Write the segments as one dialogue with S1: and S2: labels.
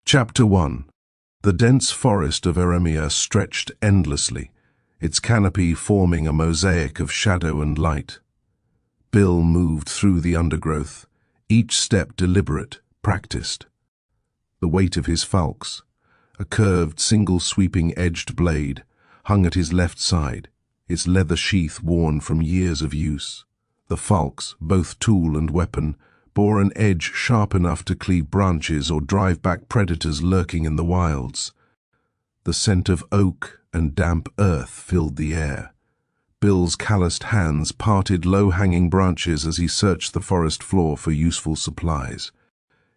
S1: Chapter 1. The dense forest of Eremia stretched endlessly, its canopy forming a mosaic of shadow and light. Bill moved through the undergrowth, each step deliberate, practiced. The weight of his falx, a curved, single-sweeping edged blade, hung at his left side, its leather sheath worn from years of use. The falx, both tool and weapon, bore an edge sharp enough to cleave branches or drive back predators lurking in the wilds. The scent of oak and damp earth filled the air. Bill's calloused hands parted low-hanging branches as he searched the forest floor for useful supplies.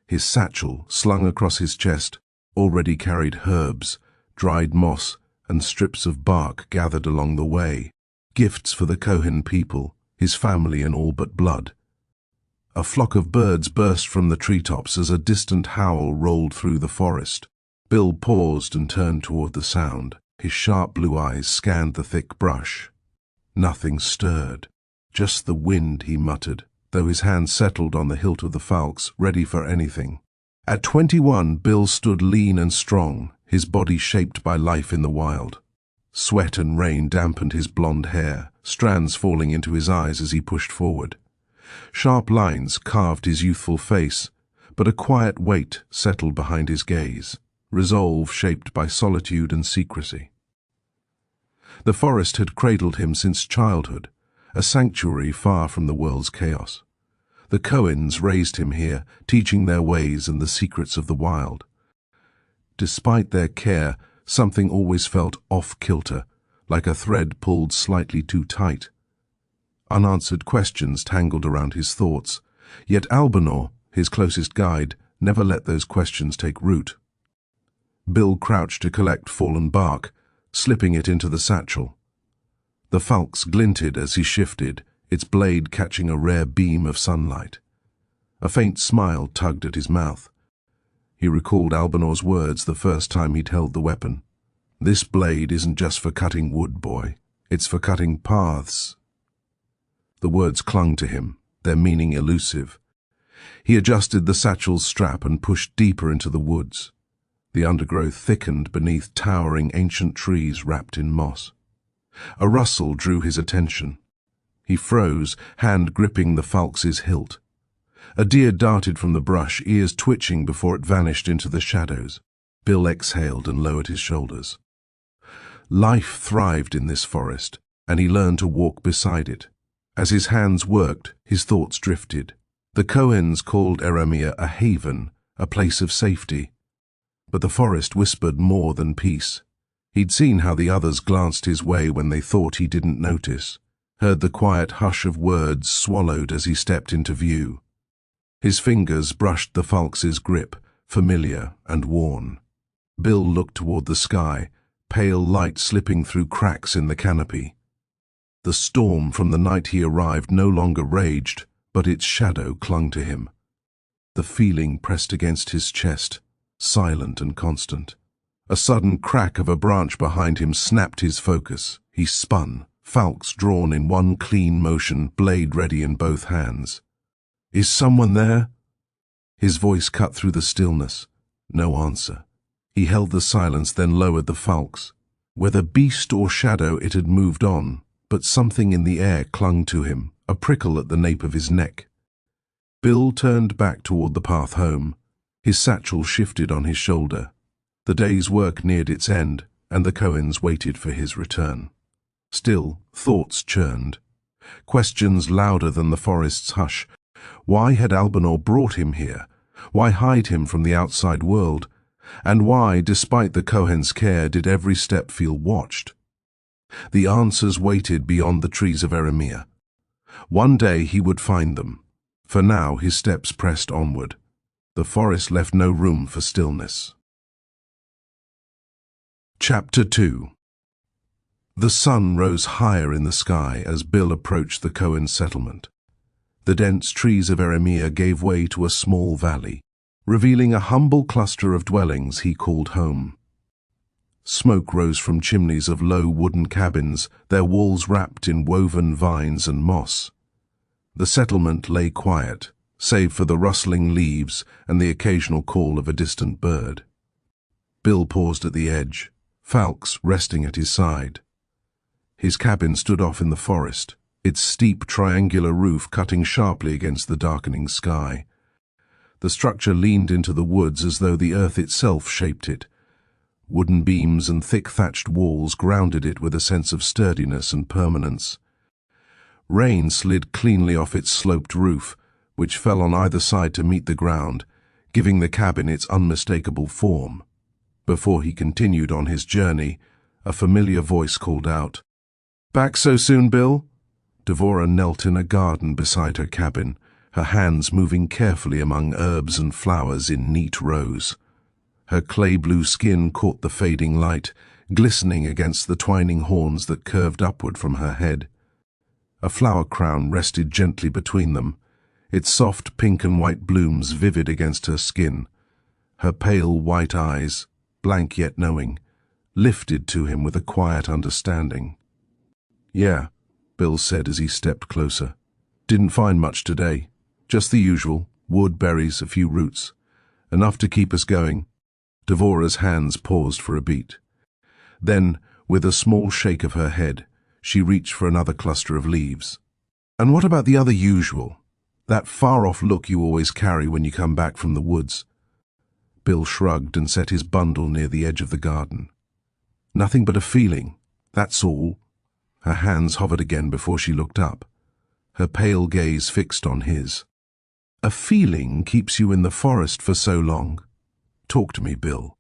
S1: His satchel, slung across his chest, already carried herbs, dried moss, and strips of bark gathered along the way, gifts for the Kohen people, his family and all but blood. A flock of birds burst from the treetops as a distant howl rolled through the forest. Bill paused and turned toward the sound. His sharp blue eyes scanned the thick brush. Nothing stirred. Just the wind, he muttered, though his hand settled on the hilt of the falx, ready for anything. At 21, Bill stood lean and strong, his body shaped by life in the wild. Sweat and rain dampened his blonde hair, strands falling into his eyes as he pushed forward. Sharp lines carved his youthful face, but a quiet weight settled behind his gaze, resolve shaped by solitude and secrecy. The forest had cradled him since childhood, a sanctuary far from the world's chaos. The Kohens raised him here, teaching their ways and the secrets of the wild. Despite their care, something always felt off-kilter, like a thread pulled slightly too tight. Unanswered questions tangled around his thoughts, yet Albanor, his closest guide, never let those questions take root. Bill crouched to collect fallen bark, slipping it into the satchel. The falx glinted as he shifted, its blade catching a rare beam of sunlight. A faint smile tugged at his mouth. He recalled Albanor's words the first time he'd held the weapon. "This blade isn't just for cutting wood, boy. It's for cutting paths." The words clung to him, their meaning elusive. He adjusted the satchel's strap and pushed deeper into the woods. The undergrowth thickened beneath towering ancient trees wrapped in moss. A rustle drew his attention. He froze, hand gripping the falx's hilt. A deer darted from the brush, ears twitching before it vanished into the shadows. Bill exhaled and lowered his shoulders. Life thrived in this forest, and he learned to walk beside it. As his hands worked, his thoughts drifted. The Kohens called Eremia a haven, a place of safety. But the forest whispered more than peace. He'd seen how the others glanced his way when they thought he didn't notice, heard the quiet hush of words swallowed as he stepped into view. His fingers brushed the falx's grip, familiar and worn. Bill looked toward the sky, pale light slipping through cracks in the canopy. The storm from the night he arrived no longer raged, but its shadow clung to him. The feeling pressed against his chest, silent and constant. A sudden crack of a branch behind him snapped his focus. He spun, falx drawn in one clean motion, blade ready in both hands. "Is someone there?" His voice cut through the stillness. No answer. He held the silence, then lowered the falx. Whether beast or shadow, it had moved on, but something in the air clung to him, a prickle at the nape of his neck. Bill turned back toward the path home. His satchel shifted on his shoulder. The day's work neared its end, and the Kohens waited for his return. Still, thoughts churned. Questions louder than the forest's hush. Why had Albanor brought him here? Why hide him from the outside world? And why, despite the Kohens' care, did every step feel watched? The answers waited beyond the trees of Eremia. One day he would find them. For now his steps pressed onward. The forest left no room for stillness. Chapter 2. The sun rose higher in the sky as Bill approached the Kohen settlement. The dense trees of Eremia gave way to a small valley, revealing a humble cluster of dwellings he called home. Smoke rose from chimneys of low wooden cabins, their walls wrapped in woven vines and moss. The settlement lay quiet, save for the rustling leaves and the occasional call of a distant bird. Bill paused at the edge, Falx resting at his side. His cabin stood off in the forest, its steep triangular roof cutting sharply against the darkening sky. The structure leaned into the woods as though the earth itself shaped it. Wooden beams and thick thatched walls grounded it with a sense of sturdiness and permanence. Rain slid cleanly off its sloped roof, which fell on either side to meet the ground, giving the cabin its unmistakable form. Before he continued on his journey, a familiar voice called out, "Back so soon, Bill?" Devora knelt in a garden beside her cabin, her hands moving carefully among herbs and flowers in neat rows. Her clay-blue skin caught the fading light, glistening against the twining horns that curved upward from her head. A flower crown rested gently between them, its soft pink and white blooms vivid against her skin. Her pale white eyes, blank yet knowing, lifted to him with a quiet understanding. "Yeah," Bill said as he stepped closer. "Didn't find much today. Just the usual, wood, berries, a few roots. Enough to keep us going." Devora's hands paused for a beat. Then, with a small shake of her head, she reached for another cluster of leaves. "And what about the other usual? That far-off look you always carry when you come back from the woods?" Bill shrugged and set his bundle near the edge of the garden. "Nothing but a feeling, that's all." Her hands hovered again before she looked up, her pale gaze fixed on his. "A feeling keeps you in the forest for so long? Talk to me, Bill."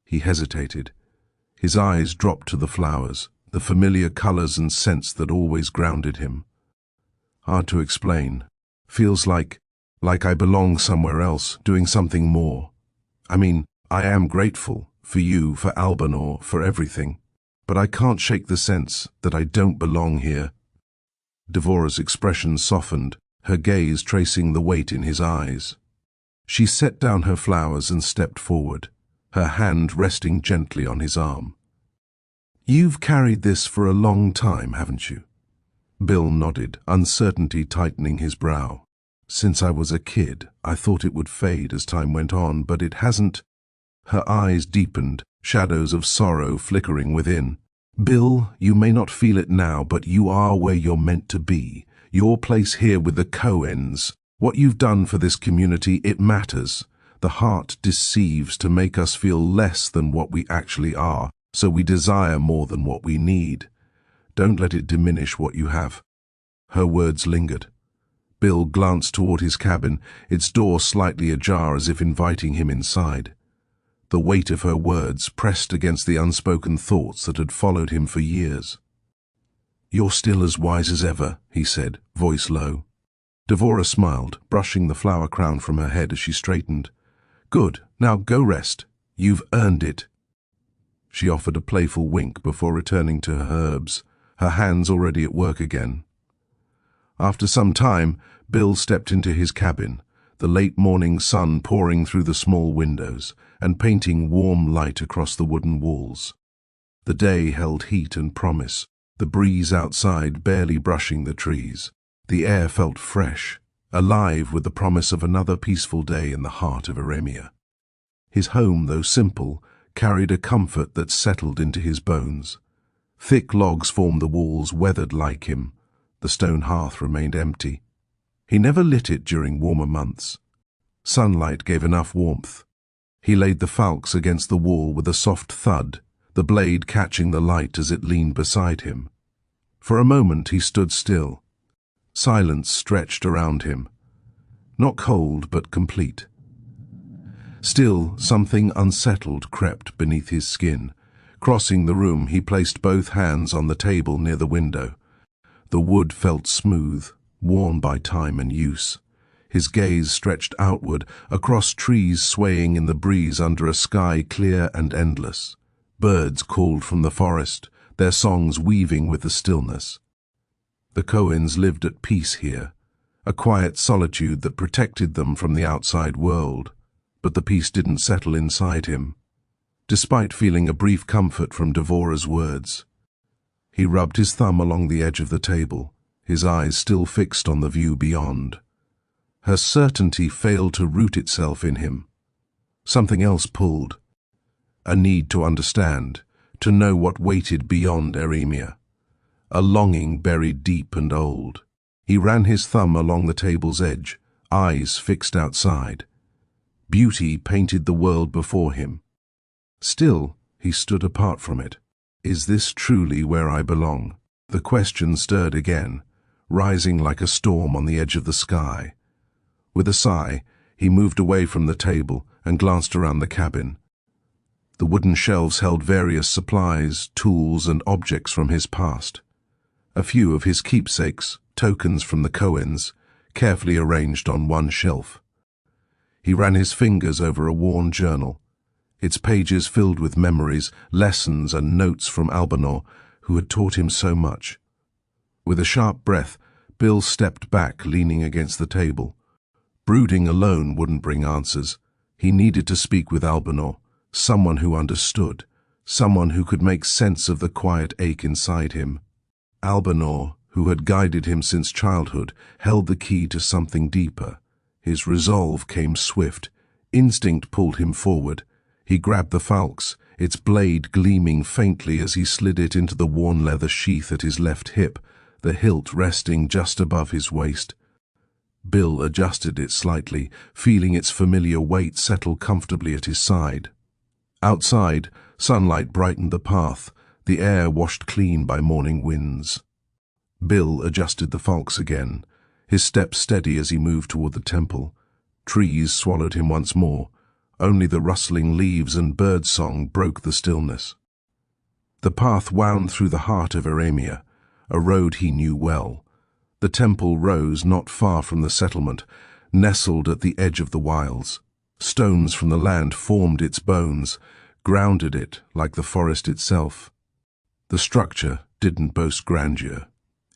S1: He hesitated. His eyes dropped to the flowers, the familiar colors and scents that always grounded him. "Hard to explain. Feels like I belong somewhere else, doing something more. I mean, I am grateful for you, for Albanor, for everything. But I can't shake the sense that I don't belong here." Devora's expression softened, her gaze tracing the weight in his eyes. She set down her flowers and stepped forward, her hand resting gently on his arm. "You've carried this for a long time, haven't you?" Bill nodded, uncertainty tightening his brow. "Since I was a kid, I thought it would fade as time went on, but it hasn't." Her eyes deepened, shadows of sorrow flickering within. "Bill, you may not feel it now, but you are where you're meant to be. Your place here with the Cohens. What you've done for this community, it matters. The heart deceives to make us feel less than what we actually are, so we desire more than what we need. Don't let it diminish what you have." Her words lingered. Bill glanced toward his cabin, its door slightly ajar as if inviting him inside. The weight of her words pressed against the unspoken thoughts that had followed him for years. "You're still as wise as ever," he said, voice low. Devora smiled, brushing the flower crown from her head as she straightened. "Good, now go rest. You've earned it." She offered a playful wink before returning to her herbs, her hands already at work again. After some time, Bill stepped into his cabin, the late morning sun pouring through the small windows and painting warm light across the wooden walls. The day held heat and promise, the breeze outside barely brushing the trees. The air felt fresh, alive with the promise of another peaceful day in the heart of Eremia. His home, though simple, carried a comfort that settled into his bones. Thick logs formed the walls, weathered like him. The stone hearth remained empty. He never lit it during warmer months. Sunlight gave enough warmth. He laid the falx against the wall with a soft thud, the blade catching the light as it leaned beside him. For a moment he stood still. Silence stretched around him. Not cold, but complete. Still, something unsettled crept beneath his skin. Crossing the room, he placed both hands on the table near the window. The wood felt smooth, worn by time and use. His gaze stretched outward, across trees swaying in the breeze under a sky clear and endless. Birds called from the forest, their songs weaving with the stillness. The Cohens lived at peace here, a quiet solitude that protected them from the outside world. But the peace didn't settle inside him, despite feeling a brief comfort from Devora's words. He rubbed his thumb along the edge of the table, his eyes still fixed on the view beyond. Her certainty failed to root itself in him. Something else pulled. a need to understand, to know what waited beyond Eremia, a longing buried deep and old. He ran his thumb along the table's edge, eyes fixed outside. Beauty painted the world before him. Still, he stood apart from it. Is this truly where I belong? The question stirred again, rising like a storm on the edge of the sky. With a sigh, he moved away from the table and glanced around the cabin. The wooden shelves held various supplies, tools, and objects from his past. A few of his keepsakes, tokens from the Cohens, carefully arranged on one shelf. He ran his fingers over a worn journal, its pages filled with memories, lessons, and notes from Albanor, who had taught him so much. With a sharp breath, Bill stepped back, leaning against the table. Brooding alone wouldn't bring answers. He needed to speak with Albanor, someone who understood, someone who could make sense of the quiet ache inside him. Albanor, who had guided him since childhood, held the key to something deeper. His resolve came swift. Instinct pulled him forward. He grabbed the falx, its blade gleaming faintly as he slid it into the worn leather sheath at his left hip, the hilt resting just above his waist. Bill adjusted it slightly, feeling its familiar weight settle comfortably at his side. Outside, sunlight brightened the path, the air washed clean by morning winds. Bill adjusted the falx again, his steps steady as he moved toward the temple. Trees swallowed him once more. Only the rustling leaves and birdsong broke the stillness. The path wound through the heart of Eremia, a road he knew well. The temple rose not far from the settlement, nestled at the edge of the wilds. Stones from the land formed its bones, grounded it like the forest itself. The structure didn't boast grandeur.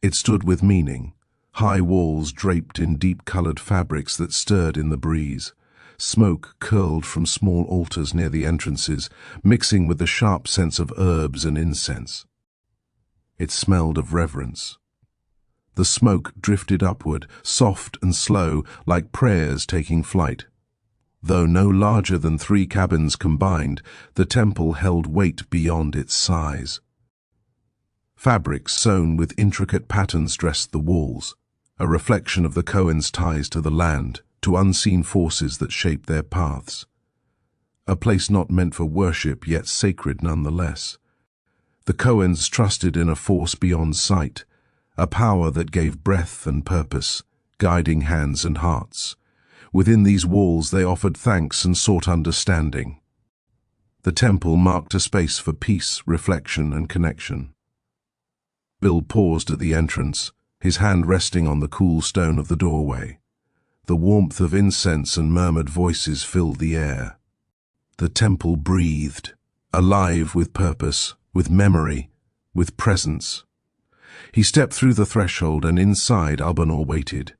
S1: It stood with meaning, high walls draped in deep-colored fabrics that stirred in the breeze. Smoke curled from small altars near the entrances, mixing with the sharp sense of herbs and incense. It smelled of reverence. The smoke drifted upward, soft and slow, like prayers taking flight. Though no larger than 3 cabins combined, the temple held weight beyond its size. Fabrics sewn with intricate patterns dressed the walls, a reflection of the Cohens' ties to the land, to unseen forces that shaped their paths. A place not meant for worship, yet sacred nonetheless. The Cohens trusted in a force beyond sight, a power that gave breath and purpose, guiding hands and hearts. Within these walls they offered thanks and sought understanding. The temple marked a space for peace, reflection, and connection. Bill paused at the entrance, his hand resting on the cool stone of the doorway. The warmth of incense and murmured voices filled the air. The temple breathed, alive with purpose, with memory, with presence. He stepped through the threshold, and inside Albanor waited.